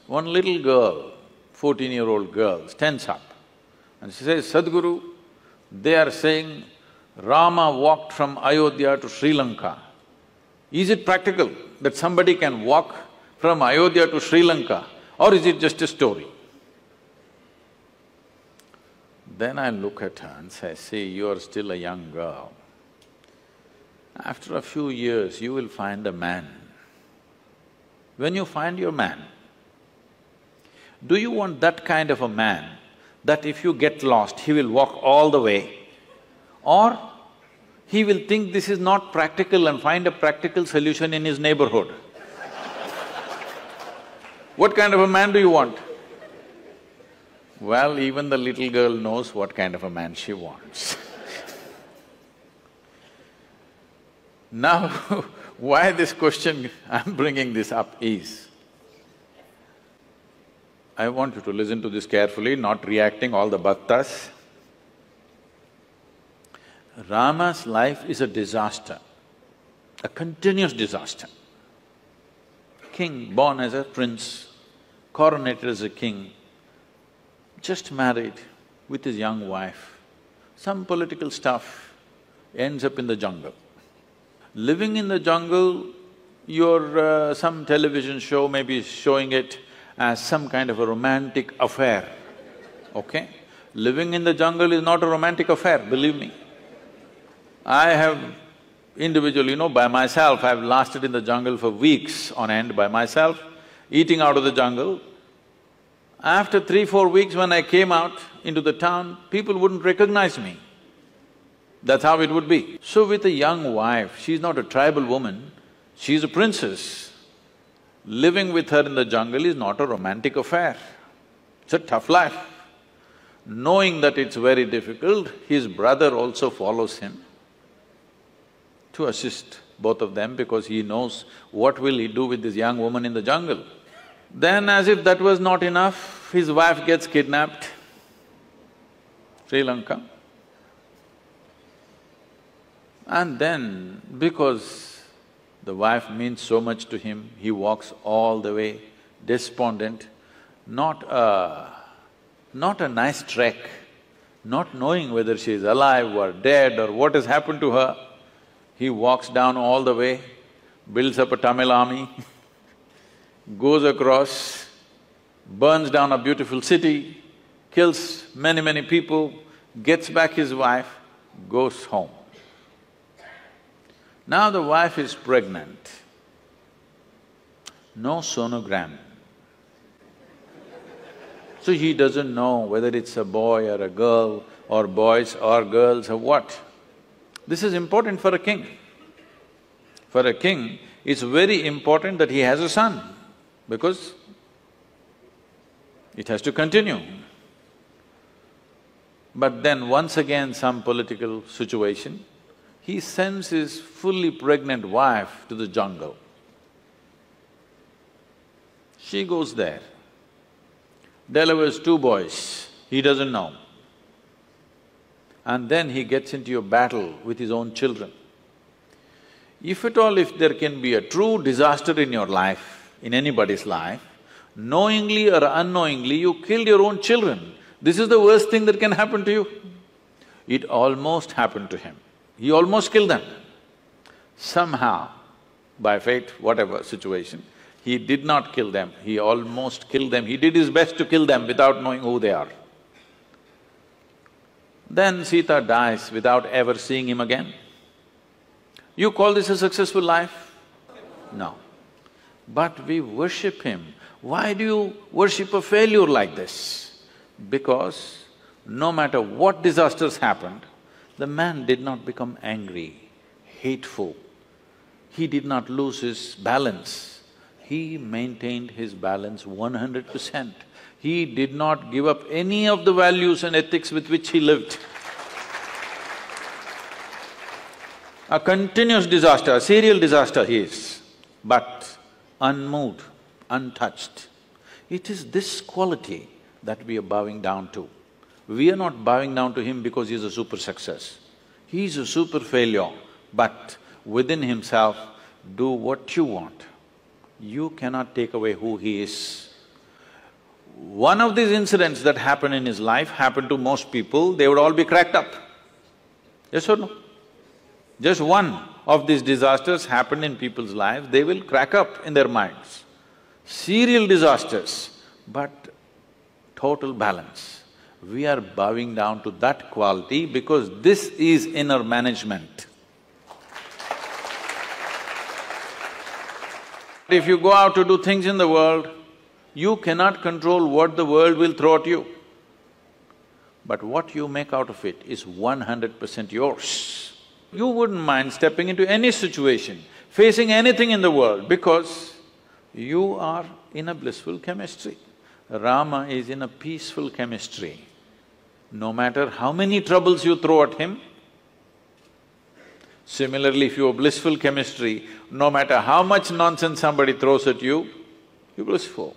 One little girl, 14-year-old girl, stands up and she says, Sadguru, they are saying Rama walked from Ayodhya to Sri Lanka. Is it practical that somebody can walk from Ayodhya to Sri Lanka, or is it just a story? Then I look at her and say, see, you are still a young girl. After a few years, you will find a man. When you find your man, do you want that kind of a man that if you get lost, he will walk all the way? Or he will think this is not practical and find a practical solution in his neighborhood? What kind of a man do you want? Well, even the little girl knows what kind of a man she wants. Now, why this question I'm bringing this up is, I want you to listen to this carefully, not reacting all the bhaktas. Rama's life is a disaster, a continuous disaster. King born as a prince, coronated as a king, just married with his young wife, some political stuff, ends up in the jungle. Living in the jungle, some television show may be showing it as some kind of a romantic affair, okay? Living in the jungle is not a romantic affair, believe me. I have individually, by myself, I've lasted in the jungle for weeks on end by myself, eating out of the jungle. After 3-4 weeks when I came out into the town, people wouldn't recognize me. That's how it would be. So with a young wife, she's not a tribal woman, she's a princess. Living with her in the jungle is not a romantic affair, it's a tough life. Knowing that it's very difficult, his brother also follows him to assist both of them because he knows what will he do with this young woman in the jungle. Then as if that was not enough, his wife gets kidnapped, Sri Lanka. And then, because the wife means so much to him, he walks all the way, despondent, not a nice trek, not knowing whether she is alive or dead or what has happened to her. He walks down all the way, builds up a Tamil army, goes across, burns down a beautiful city, kills many people, gets back his wife, goes home. Now the wife is pregnant, no sonogram. So he doesn't know whether it's a boy or a girl, or boys or girls or what. This is important for a king. For a king, it's very important that he has a son, because it has to continue. But then once again some political situation, he sends his fully pregnant wife to the jungle. She goes there, delivers 2 boys, he doesn't know. And then he gets into a battle with his own children. If at all, if there can be a true disaster in your life, in anybody's life, knowingly or unknowingly you killed your own children. This is the worst thing that can happen to you. It almost happened to him. He almost killed them. Somehow, by fate, whatever situation, he did not kill them, he almost killed them. He did his best to kill them without knowing who they are. Then Sita dies without ever seeing him again. You call this a successful life? No. But we worship him. Why do you worship a failure like this? Because no matter what disasters happened, the man did not become angry, hateful. He did not lose his balance. He maintained his balance 100%. He did not give up any of the values and ethics with which he lived. A continuous disaster, a serial disaster he is, but unmoved, untouched. It is this quality that we are bowing down to. We are not bowing down to him because he's a super success. He is a super failure, but within himself, do what you want. You cannot take away who he is. one of these incidents that happened in his life happened to most people, they would all be cracked up. Yes or no? Just one of these disasters happened in people's lives, they will crack up in their minds. Serial disasters, but total balance. We are bowing down to that quality because this is inner management. If you go out to do things in the world, you cannot control what the world will throw at you. But what you make out of it is 100% yours. You wouldn't mind stepping into any situation, facing anything in the world because you are in a blissful chemistry. Rama is in a peaceful chemistry. No matter how many troubles you throw at him, similarly, if you have blissful chemistry, no matter how much nonsense somebody throws at you, you're blissful.